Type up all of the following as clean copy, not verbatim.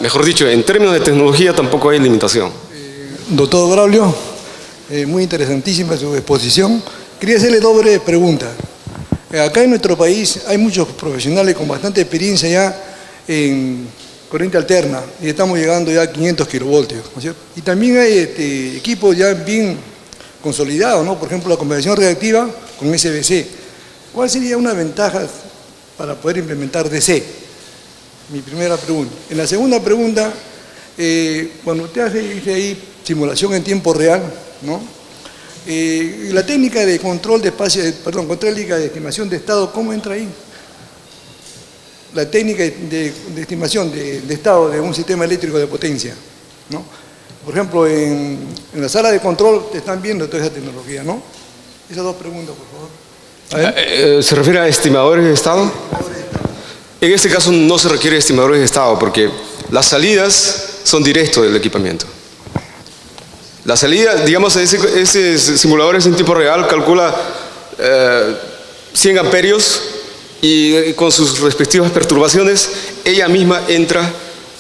Mejor dicho, en términos de tecnología tampoco hay limitación. Doctor Braulio, muy interesantísima su exposición. Quería hacerle dos breves preguntas. Acá en nuestro país hay muchos profesionales con bastante experiencia ya en corriente alterna y estamos llegando ya a 500 kilovoltios, ¿no es cierto? Y también hay equipos ya bien consolidados, ¿no? Por ejemplo, la conversión reactiva con SBC. ¿Cuál sería una ventaja para poder implementar DC? Mi primera pregunta. En la segunda pregunta, cuando usted dice ahí simulación en tiempo real, ¿no? La técnica de control de espacio, técnica de estimación de estado, ¿cómo entra ahí? La técnica de estimación de estado de un sistema eléctrico de potencia, ¿no? Por ejemplo, en la sala de control te están viendo toda esa tecnología, ¿no? Esas dos preguntas, por favor. ¿Se refiere a estimadores de estado? En este caso no se requiere estimadores de estado porque las salidas son directos del equipamiento. La salida, digamos, ese simulador en tiempo real calcula 100 amperios y con sus respectivas perturbaciones ella misma entra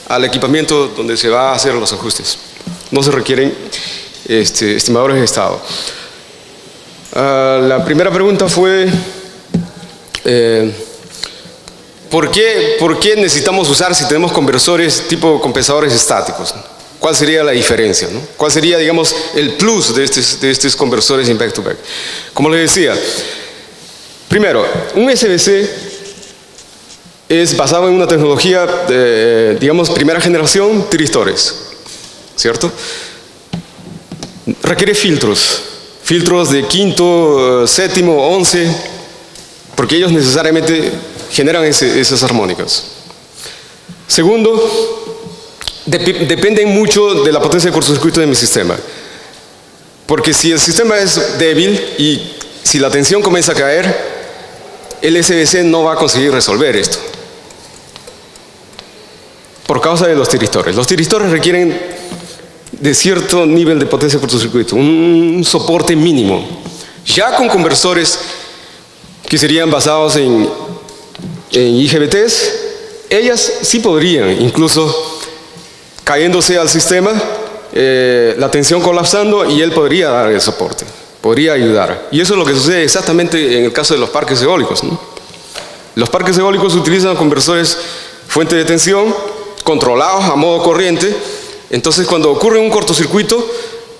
al equipamiento donde se va a hacer los ajustes. No se requieren estimadores de estado. La primera pregunta fue ¿por qué necesitamos usar si tenemos conversores tipo compensadores estáticos? ¿Cuál sería la diferencia, ¿no? ¿Cuál sería, digamos, el plus de estos conversores en back-to-back? Como les decía, primero, un SBC es basado en una tecnología, digamos, primera generación, tiristores, ¿cierto? Requiere filtros de quinto, séptimo, 11, porque ellos necesariamente generan esas armónicas. Segundo, dependen mucho de la potencia de cortocircuito de mi sistema. Porque si el sistema es débil y si la tensión comienza a caer, el SBC no va a conseguir resolver esto. Por causa de los tiristores. Los tiristores requieren de cierto nivel de potencia de cortocircuito, un soporte mínimo. Ya con conversores que serían basados en IGBTs, ellas sí podrían, incluso cayéndose al sistema, la tensión colapsando y él podría dar el soporte, podría ayudar. Y eso es lo que sucede exactamente en el caso de los parques eólicos, ¿no? Los parques eólicos utilizan conversores fuente de tensión controlados a modo corriente. Entonces cuando ocurre un cortocircuito,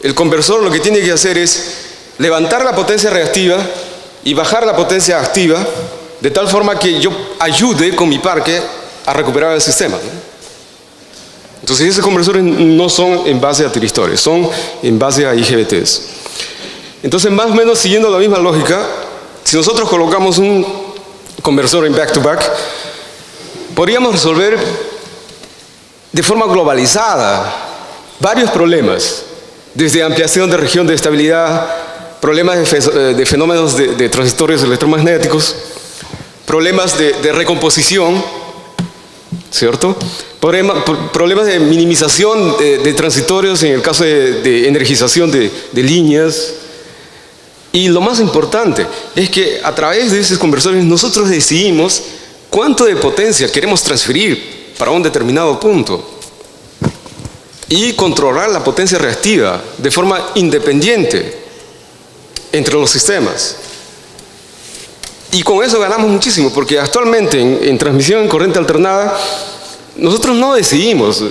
el conversor lo que tiene que hacer es levantar la potencia reactiva y bajar la potencia activa de tal forma que yo ayude con mi parque a recuperar el sistema, ¿no? Entonces esos conversores no son en base a tiristores, son en base a IGBTs. Entonces más o menos siguiendo la misma lógica, si nosotros colocamos un conversor en back-to-back, podríamos resolver de forma globalizada varios problemas, desde ampliación de región de estabilidad, problemas de fenómenos de transitorios electromagnéticos, problemas de recomposición, ¿cierto? Problemas de minimización de transitorios en el caso de energización de líneas. Y lo más importante es que a través de esos conversores nosotros decidimos cuánto de potencia queremos transferir para un determinado punto y controlar la potencia reactiva de forma independiente entre los sistemas. Y con eso ganamos muchísimo, porque actualmente en transmisión en corriente alternada nosotros no decidimos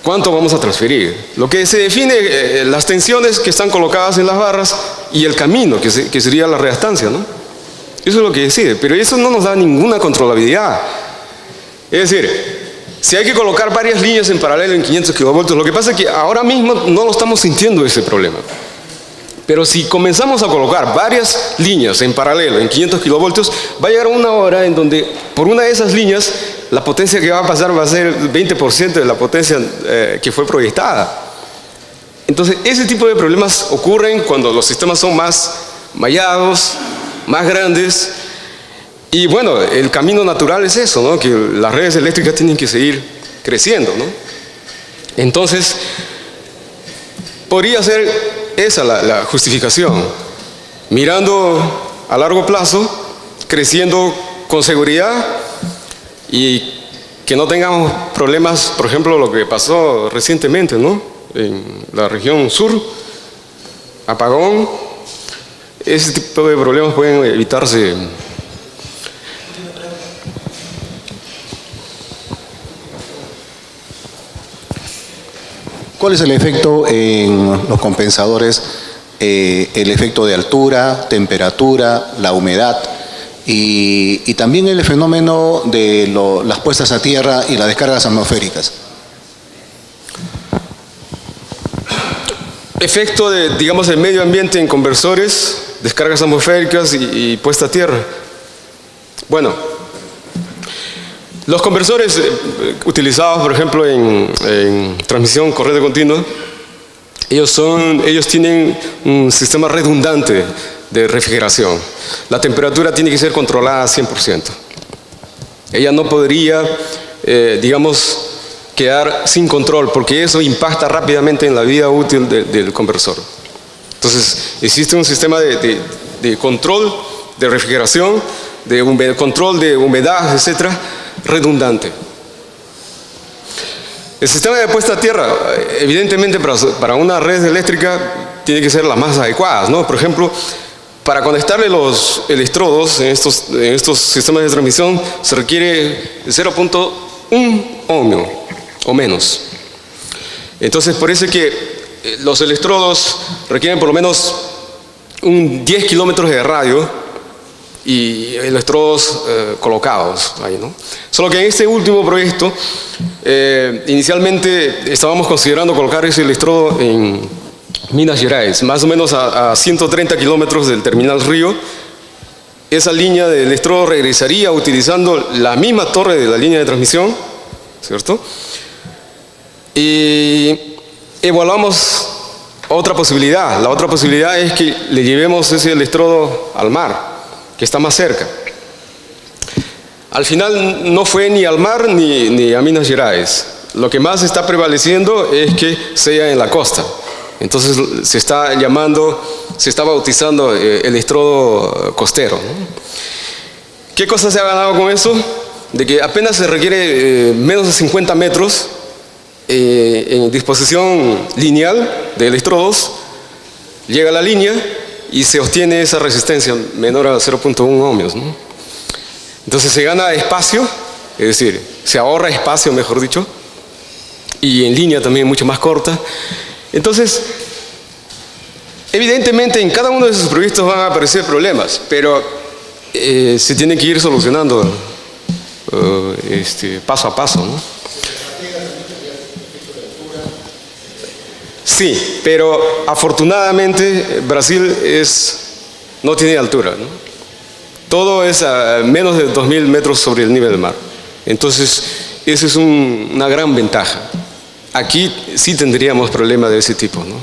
cuánto vamos a transferir. Lo que se define, las tensiones que están colocadas en las barras y el camino, que sería la reactancia, ¿no? Eso es lo que decide, pero eso no nos da ninguna controlabilidad. Es decir, si hay que colocar varias líneas en paralelo en 500 kilovoltios, lo que pasa es que ahora mismo no lo estamos sintiendo ese problema. Pero si comenzamos a colocar varias líneas en paralelo en 500 kilovoltios, va a llegar una hora en donde por una de esas líneas la potencia que va a pasar va a ser 20% de la potencia que fue proyectada. Entonces ese tipo de problemas ocurren cuando los sistemas son más mallados, más grandes. Y bueno, el camino natural es eso, ¿no? Que las redes eléctricas tienen que seguir creciendo, ¿no? Entonces podría ser esa la justificación, mirando a largo plazo, creciendo con seguridad y que no tengamos problemas, por ejemplo, lo que pasó recientemente, ¿no? En la región sur, apagón. Ese tipo de problemas pueden evitarse. ¿Cuál es el efecto en los compensadores? El efecto de altura, temperatura, la humedad y también el fenómeno de las puestas a tierra y las descargas atmosféricas. Efecto de, digamos, el medio ambiente en conversores, descargas atmosféricas y puesta a tierra. Bueno, los conversores utilizados, por ejemplo, en transmisión corriente continua, ellos tienen un sistema redundante de refrigeración. La temperatura tiene que ser controlada al 100%. Ella no podría, digamos, quedar sin control, porque eso impacta rápidamente en la vida útil del conversor. Entonces, existe un sistema de control de refrigeración, control de humedad, etcétera, redundante. El sistema de puesta a tierra, evidentemente para una red eléctrica tiene que ser las más adecuadas, ¿no? Por ejemplo, para conectarle los electrodos en estos sistemas de transmisión se requiere 0.1 ohmio o menos. Entonces, por eso es que los electrodos requieren por lo menos 10 kilómetros de radio y electrodos colocados ahí, ¿no? Solo que en este último proyecto, inicialmente estábamos considerando colocar ese electrodo en Minas Gerais, más o menos a 130 kilómetros del terminal Río. Esa línea de electrodo regresaría utilizando la misma torre de la línea de transmisión, ¿cierto? Y evaluamos otra posibilidad. La otra posibilidad es que le llevemos ese electrodo al mar, que está más cerca. Al final no fue ni al mar ni a Minas Gerais. Lo que más está prevaleciendo es que sea en la costa. Entonces se está bautizando electrodo costero, ¿no? ¿Qué cosa se ha ganado con eso? De que apenas se requiere menos de 50 metros en disposición lineal de electrodos, llega a la línea y se obtiene esa resistencia menor a 0.1 ohmios, ¿no? Entonces se gana espacio, es decir, se ahorra espacio, mejor dicho, y en línea también mucho más corta. Entonces, evidentemente en cada uno de esos proyectos van a aparecer problemas, pero se tiene que ir solucionando paso a paso, ¿no? Sí, pero afortunadamente Brasil no tiene altura, ¿no? Todo es a menos de 2.000 metros sobre el nivel del mar. Entonces, esa es una gran ventaja. Aquí sí tendríamos problemas de ese tipo, ¿no?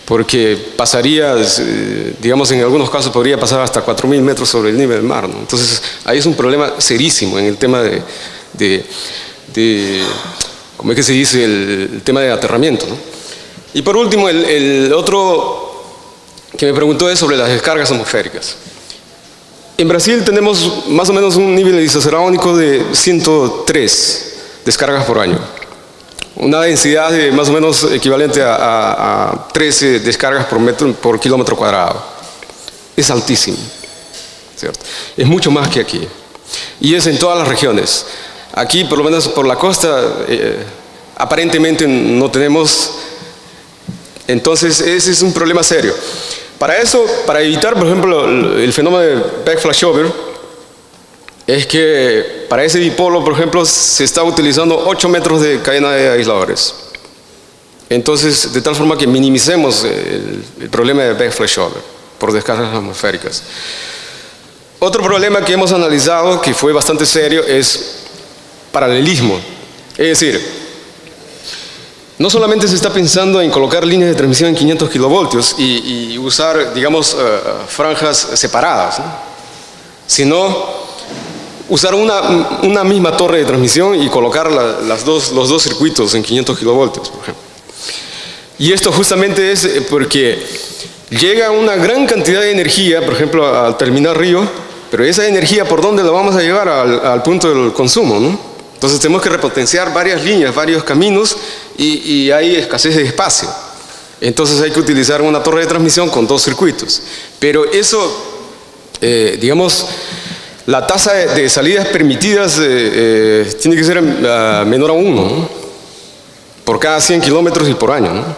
Porque pasaría, digamos, en algunos casos podría pasar hasta 4.000 metros sobre el nivel del mar, ¿no? Entonces, ahí es un problema serísimo en el tema ¿cómo es que se dice? El tema de aterramiento, ¿no? Y por último, el otro que me preguntó es sobre las descargas atmosféricas. En Brasil tenemos más o menos un nivel isoceraónico de 103 descargas por año. Una densidad de más o menos equivalente a 13 descargas por kilómetro cuadrado. Es altísimo, ¿cierto? Es mucho más que aquí. Y es en todas las regiones. Aquí, por lo menos por la costa, aparentemente no tenemos. Entonces, ese es un problema serio. Para eso, para evitar, por ejemplo, el fenómeno de back flashover, es que para ese dipolo, por ejemplo, se está utilizando 8 metros de cadena de aisladores. Entonces, de tal forma que minimicemos el problema de back flashover por descargas atmosféricas. Otro problema que hemos analizado, que fue bastante serio, es paralelismo. Es decir, no solamente se está pensando en colocar líneas de transmisión en 500 kilovoltios y usar, digamos, franjas separadas, ¿no? Sino usar una misma torre de transmisión y colocar los dos circuitos en 500 kilovoltios, por ejemplo. Y esto justamente es porque llega una gran cantidad de energía, por ejemplo, al terminal Río, pero esa energía, ¿por dónde la vamos a llevar? Al punto del consumo, ¿no? Entonces tenemos que repotenciar varias líneas, varios caminos y hay escasez de espacio. Entonces hay que utilizar una torre de transmisión con 2 circuitos. Pero eso, digamos, la tasa de salidas permitidas tiene que ser menor a 1, ¿no? Por cada 100 kilómetros y por año, ¿no?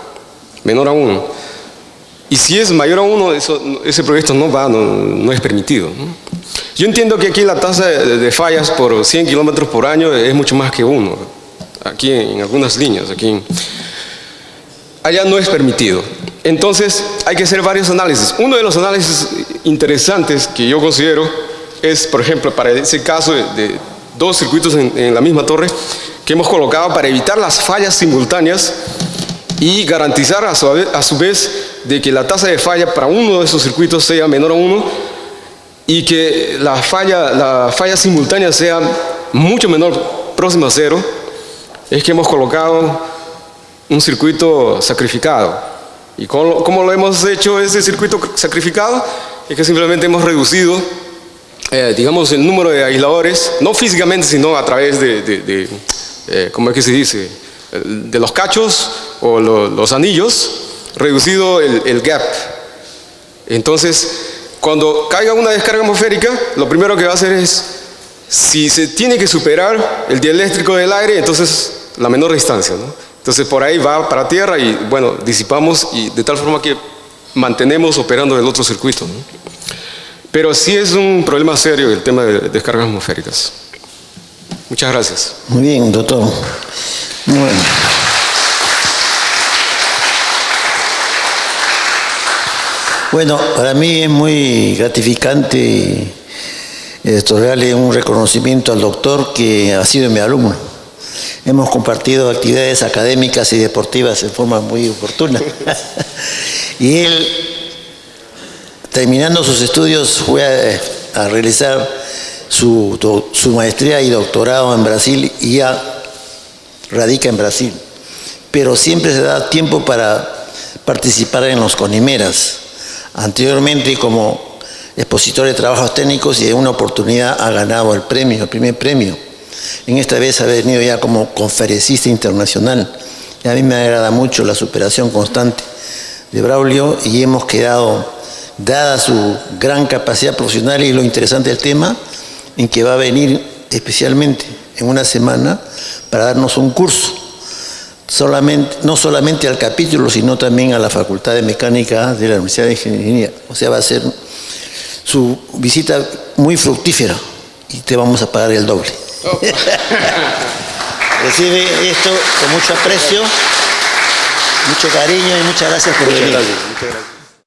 Menor a 1. Y si es mayor a 1, ese proyecto no es permitido, ¿no? Yo entiendo que aquí la tasa de fallas por 100 kilómetros por año es mucho más que 1. Aquí en algunas líneas, allá no es permitido. Entonces hay que hacer varios análisis. Uno de los análisis interesantes que yo considero es, por ejemplo, para ese caso de 2 circuitos en la misma torre que hemos colocado para evitar las fallas simultáneas y garantizar a su vez de que la tasa de falla para uno de esos circuitos sea menor a 1 y que la falla simultánea sea mucho menor, próxima a 0, es que hemos colocado un circuito sacrificado. ¿Y cómo lo hemos hecho ese circuito sacrificado? Es que simplemente hemos reducido, digamos, el número de aisladores, no físicamente, sino a través ¿cómo es que se dice? De los cachos o los anillos, reducido el gap. Entonces, cuando caiga una descarga atmosférica, lo primero que va a hacer es, si se tiene que superar el dieléctrico del aire, entonces la menor distancia, ¿no? Entonces por ahí va para tierra y bueno, disipamos y de tal forma que mantenemos operando el otro circuito, ¿no? Pero sí es un problema serio el tema de descargas atmosféricas. Muchas gracias. Muy bien, doctor. Muy bueno. Bueno, para mí es muy gratificante darle un reconocimiento al doctor que ha sido mi alumno. Hemos compartido actividades académicas y deportivas en forma muy oportuna. Y él, terminando sus estudios, fue a realizar su maestría y doctorado en Brasil y ya radica en Brasil. Pero siempre se da tiempo para participar en los CONIMERAS. Anteriormente, como expositor de trabajos técnicos, y en una oportunidad ha ganado el primer premio. En esta vez ha venido ya como conferencista internacional. Y a mí me agrada mucho la superación constante de Braulio y hemos quedado, dada su gran capacidad profesional y lo interesante del tema, en que va a venir especialmente en una semana para darnos un curso. No solamente al capítulo, sino también a la Facultad de Mecánica de la Universidad de Ingeniería. O sea, va a ser su visita muy fructífera y te vamos a pagar el doble. Oh. Recibe esto con mucho aprecio, mucho cariño y muchas gracias por venir. Muchas gracias.